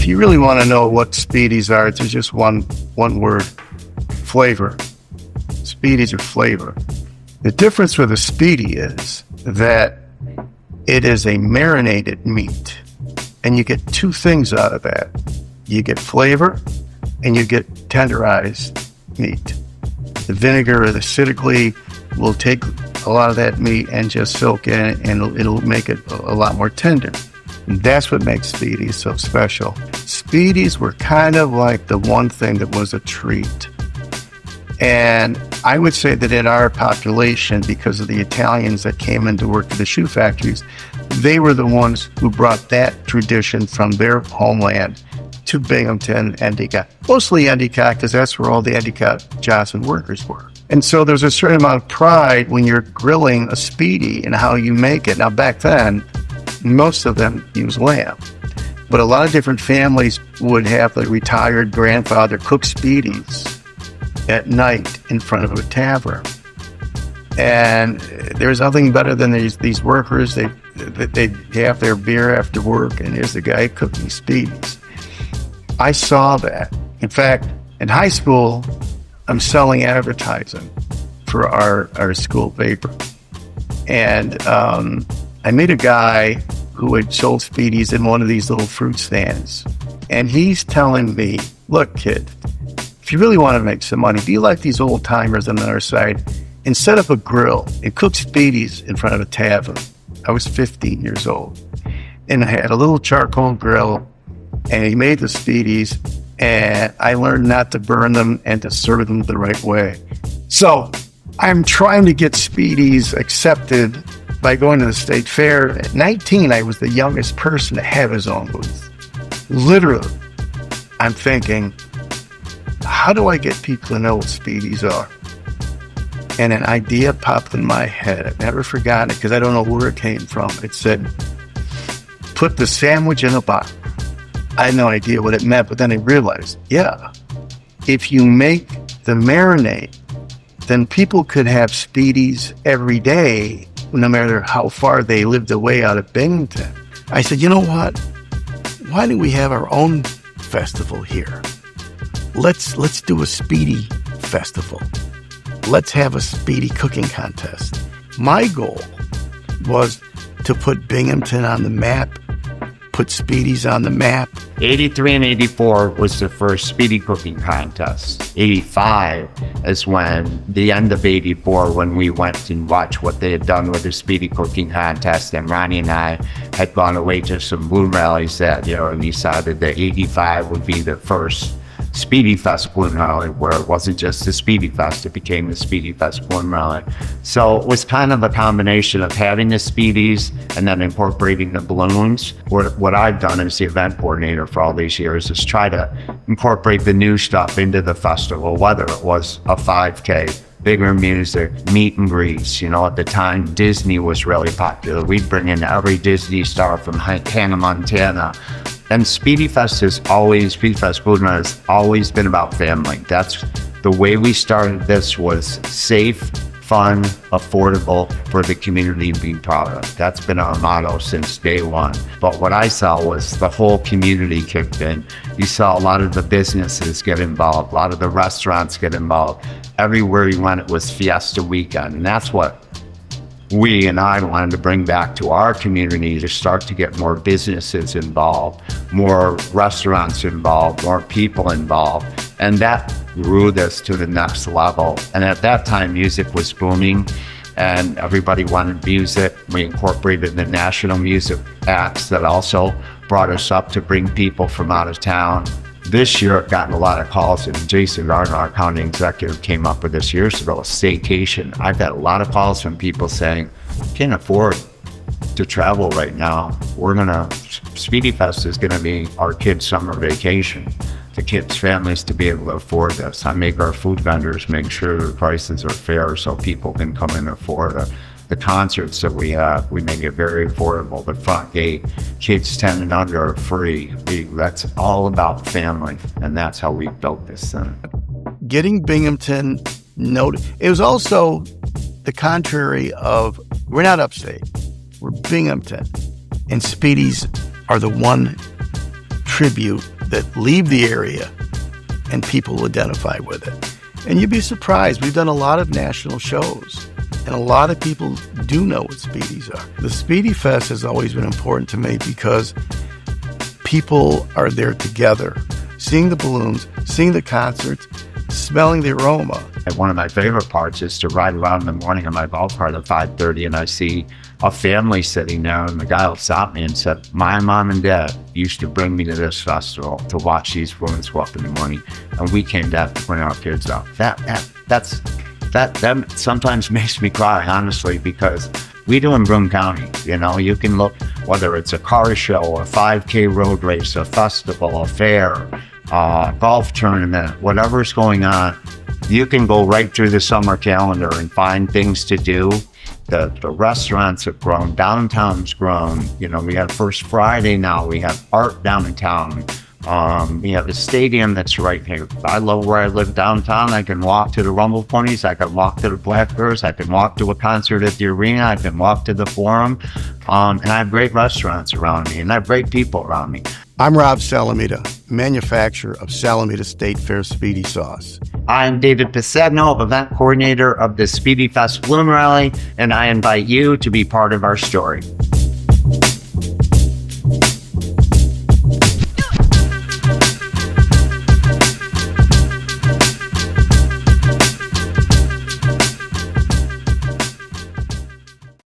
if you really want to know what Spiedies are, it's just one word: flavor. Spiedies are flavor. The difference with a Spiedie is that it is a marinated meat, and you get two things out of that. You get flavor, and you get tenderized meat. The vinegar or the acidity will take a lot of that meat and just soak in, and it'll make it a lot more tender. And that's what makes Spiedies so special. Spiedies were kind of like the one thing that was a treat. And I would say that in our population, because of the Italians that came in to work at the shoe factories, they were the ones who brought that tradition from their homeland to Binghamton, Endicott. Mostly Endicott, because that's where all the Endicott Johnson workers were. And so there's a certain amount of pride when you're grilling a Spiedie and how you make it. Now, back then, most of them use lamb. But a lot of different families would have the retired grandfather cook Spiedies at night in front of a tavern. And there's nothing better than these workers. They have their beer after work, and there's the guy cooking Spiedies. I saw that. In fact, in high school, I'm selling advertising for our school paper. And I met a guy who had sold Spiedies in one of these little fruit stands. And he's telling me, look, kid, if you really want to make some money, be like these old timers on the other side and set up a grill and cook Spiedies in front of a tavern. I was 15 years old. And I had a little charcoal grill, and he made the Spiedies, and I learned not to burn them and to serve them the right way. So I'm trying to get Spiedies accepted by going to the state fair. At 19, I was the youngest person to have his own booth. Literally, I'm thinking, how do I get people to know what Spiedies are? And an idea popped in my head. I've never forgotten it because I don't know where it came from. It said, put the sandwich in a box. I had no idea what it meant, but then I realized, yeah, if you make the marinade, then people could have Spiedies every day, no matter how far they lived away out of Binghamton. I said, you know what? Why don't we have our own festival here? Let's do a Spiedie festival. Let's have a Spiedie cooking contest. My goal was to put Binghamton on the map, put Spiedies on the map. 83 and 84 was the first Spiedie cooking contest. 85 is when, the end of 84, when we went and watched what they had done with the Spiedie cooking contest, and Ronnie and I had gone away to some balloon rallies that year, and decided that 85 would be the first Spiedie Fest balloon rally, where it wasn't just the Spiedie Fest, it became the Spiedie Fest balloon rally. So it was kind of a combination of having the Spiedies and then incorporating the balloons. What I've done as the event coordinator for all these years is try to incorporate the new stuff into the festival, whether it was a 5K, bigger music, meet and greets. You know, at the time, Disney was really popular. We'd bring in every Disney star from Hannah Montana. And Spiedie Fest Balloon Rally has always been about family. That's the way we started. This was safe, fun, affordable for the community to be proud of. That's been our motto since day one. But what I saw was the whole community kicked in. You saw a lot of the businesses get involved, a lot of the restaurants get involved. Everywhere you went, it was Fiesta Weekend. And that's what we and I wanted to bring back to our community, to start to get more businesses involved, more restaurants involved, more people involved. And that grew this to the next level. And at that time, music was booming and everybody wanted music. We incorporated the national music acts that also brought us up to bring people from out of town. This year, I've gotten a lot of calls, and Jason Gardner, our county executive, came up with this years ago, a staycation. I've got a lot of calls from people saying, can't afford to travel right now. Spiedie Fest is gonna be our kids' summer vacation. The kids' families to be able to afford this. I make our food vendors make sure the prices are fair so people can come in and afford it. The concerts that we have, we make it very affordable. The front gate, kids 10 and under are free. That's all about family, and that's how we built this thing. Getting Binghamton noted. It was also the contrary of, we're not upstate, we're Binghamton. And Spiedies are the one tribute that leave the area and people identify with it. And you'd be surprised. We've done a lot of national shows, and a lot of people do know what Spiedies are. The Spiedie Fest has always been important to me because people are there together, seeing the balloons, seeing the concerts, smelling the aroma. And one of my favorite parts is to ride around in the morning on my golf cart at 5:30 and I see a family sitting there, and the guy will stop me and said, my mom and dad used to bring me to this festival to watch these balloons go up in the morning, and we came to bring our kids out. That sometimes makes me cry, honestly, because we do in Broome County. You know, you can look, whether it's a car show, a 5K road race, a festival, a fair, golf tournament, whatever's going on, you can go right through the summer calendar and find things to do. The restaurants have grown, downtown's grown. You know, we have First Friday now, we have art downtown. We have a stadium that's right here. I love where I live downtown. I can walk to the Rumble Ponies. I can walk to the Blackbirds. I can walk to a concert at the arena. I can walk to the Forum. And I have great restaurants around me, and I have great people around me. I'm Rob Salamita, manufacturer of Salamita State Fair Spiedie sauce. I'm David Pisegno, event coordinator of the Spiedie Fest Balloon Rally, and I invite you to be part of our story.